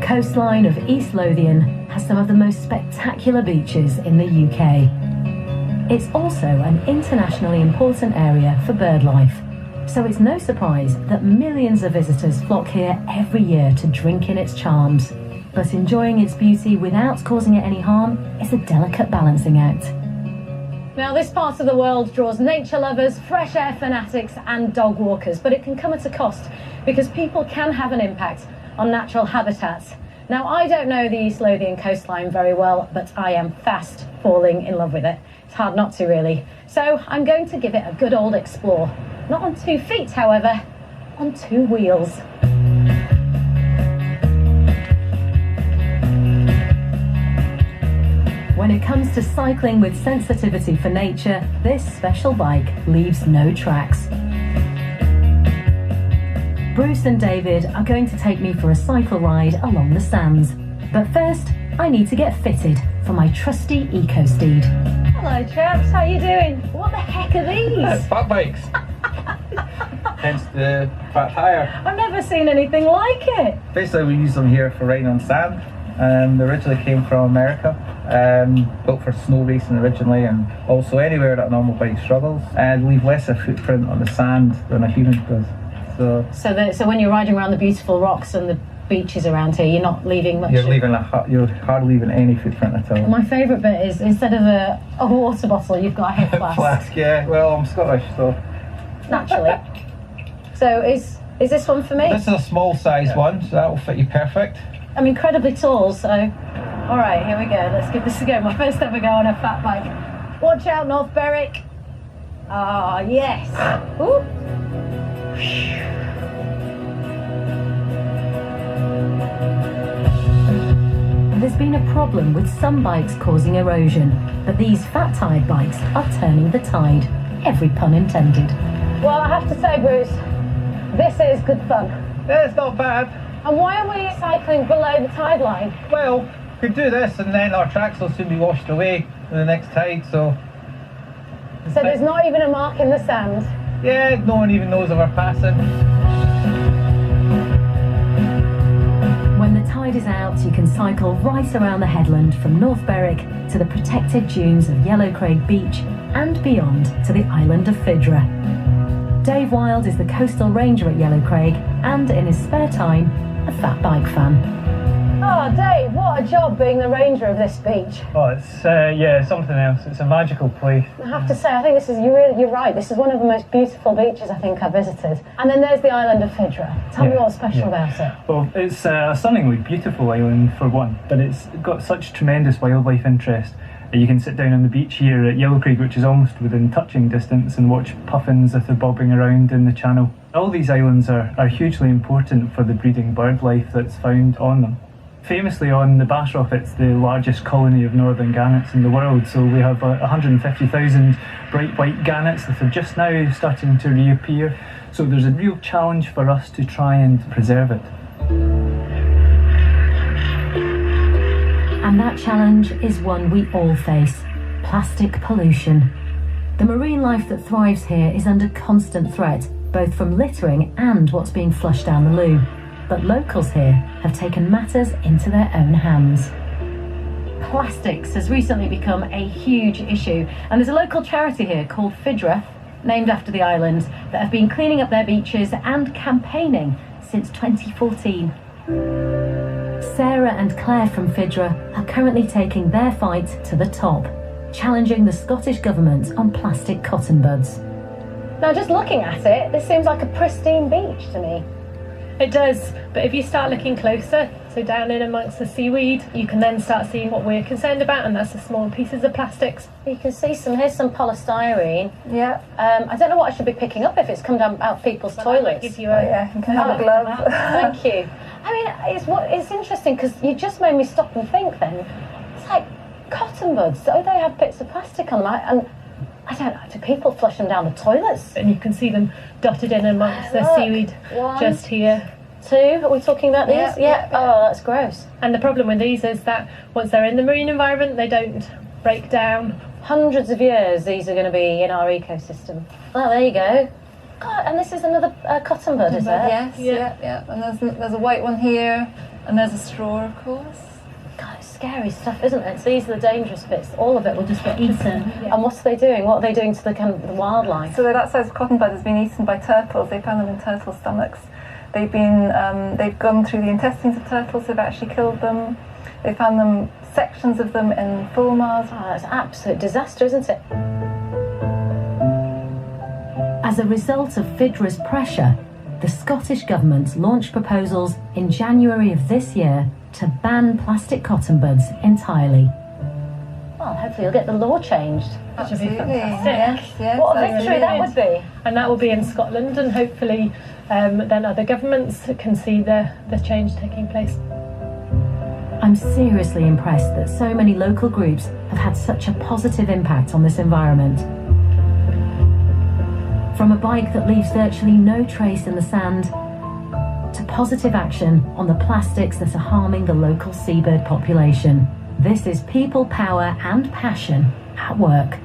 coastline of East Lothian has some of the most spectacular beaches in the UK. It's also an internationally important area for bird life, so it's no surprise that millions of visitors flock here every year to drink in its charms. But enjoying its beauty without causing it any harm is a delicate balancing act. Now, this part of the world draws nature lovers, fresh air fanatics and dog walkers, but it can come at a cost because people can have an impact on natural habitats. Now, I don't know the East Lothian coastline very well, but I am fast falling in love with it. It's hard not to, really. So I'm going to give it a good old explore. Not on 2 feet, however, on 2 wheels. When it comes to cycling with sensitivity for nature, this special bike leaves no tracks. Bruce and David are going to take me for a cycle ride along the sands. But first, I need to get fitted for my trusty EcoSteed. Hello, chaps. How you doing? What the heck are these? Fat bikes. Hence the fat tyre. I've never seen anything like it. Basically, we use them here for riding on sand. They originally came from America. Built for snow racing originally, and also anywhere that a normal bike struggles, and leave less of a footprint on the sand than a human does. So when you're riding around the beautiful rocks and the beaches around here, you're not leaving much. You're hardly leaving any footprint at all. My favourite bit is instead of a water bottle, you've got a head flask. Flask, yeah. Well, I'm Scottish, so naturally. So is this one for me? This is a small size one, so that will fit you perfect. I'm incredibly tall, so all right, here we go. Let's give this a go. My first ever go on a fat bike. Watch out, North Berwick. Ah, yes. Ooh. There's been a problem with some bikes causing erosion, but these fat-tired bikes are turning the tide. Every pun intended. Well, I have to say, Bruce, this is good fun. Yeah, it's not bad. And why are we cycling below the tide line? Well, we could do this and then our tracks will soon be washed away in the next tide, so... So there's not even a mark in the sand? Yeah, no one even knows if we're passing. When the tide is out, you can cycle right around the headland from North Berwick to the protected dunes of Yellow Craig Beach and beyond to the island of Fidra. Dave Wild is the coastal ranger at Yellow Craig and, in his spare time, a fat bike fan. Oh, Dave, what a job being the ranger of this beach. Oh, it's something else. It's a magical place. I have to say, I think you're right. This is one of the most beautiful beaches I think I've visited. And then there's the island of Fidra. Tell me what's special about it. Well, it's a stunningly beautiful island for one, but it's got such tremendous wildlife interest. You can sit down on the beach here at Yellow Craig, which is almost within touching distance, and watch puffins as they're bobbing around in the channel. All these islands are hugely important for the breeding bird life that's found on them. Famously on the Bassrock, it's the largest colony of northern gannets in the world, so we have 150,000 bright white gannets that are just now starting to reappear, so there's a real challenge for us to try and preserve it. And that challenge is one we all face: plastic pollution. The marine life that thrives here is under constant threat, both from littering and what's being flushed down the loo. But locals here have taken matters into their own hands. Plastics has recently become a huge issue, and there's a local charity here called Fidra, named after the island, that have been cleaning up their beaches and campaigning since 2014. Sarah and Claire from Fidra are currently taking their fight to the top, challenging the Scottish Government on plastic cotton buds. Now, just looking at it, this seems like a pristine beach to me. It does, but if you start looking closer, so down in amongst the seaweed, you can then start seeing what we're concerned about, and that's the small pieces of plastics. You can see here's some polystyrene. Yeah. I don't know what I should be picking up if it's come down out people's toilets. Give you you can have a glove. Thank you. I mean, it's interesting because you just made me stop and think then. It's like cotton buds, so they have bits of plastic on them, and I don't know, do people flush them down the toilets? And you can see them dotted in amongst the seaweed just here. 2, are we talking about these? Yeah. Oh, that's gross. And the problem with these is that once they're in the marine environment, they don't break down. Hundreds of years these are going to be in our ecosystem. Oh, there you go. God, and this is another cotton bud, is it? Yes, Yeah. yeah. And there's a white one here, and there's a straw, of course. God, it's scary stuff, isn't it? So these are the dangerous bits. All of it will just get eaten. And what are they doing? What are they doing to the kind of the wildlife? So that size of cotton bud has been eaten by turtles. They found them in turtle stomachs. They've gone through the intestines of turtles. They've actually killed them. They found them, sections of them, in fulmars. Oh, that's an absolute disaster, isn't it? As a result of FIDRA's pressure, the Scottish Government launched proposals in January of this year to ban plastic cotton buds entirely. Well, hopefully you'll get the law changed. Which would be Absolutely. fantastic. Yes. What a that's victory that brilliant. would be. And that will be in Scotland, and hopefully then other governments can see the change taking place. I'm seriously impressed that so many local groups have had such a positive impact on this environment. From a bike that leaves virtually no trace in the sand, to positive action on the plastics that are harming the local seabird population. This is people power and passion at work.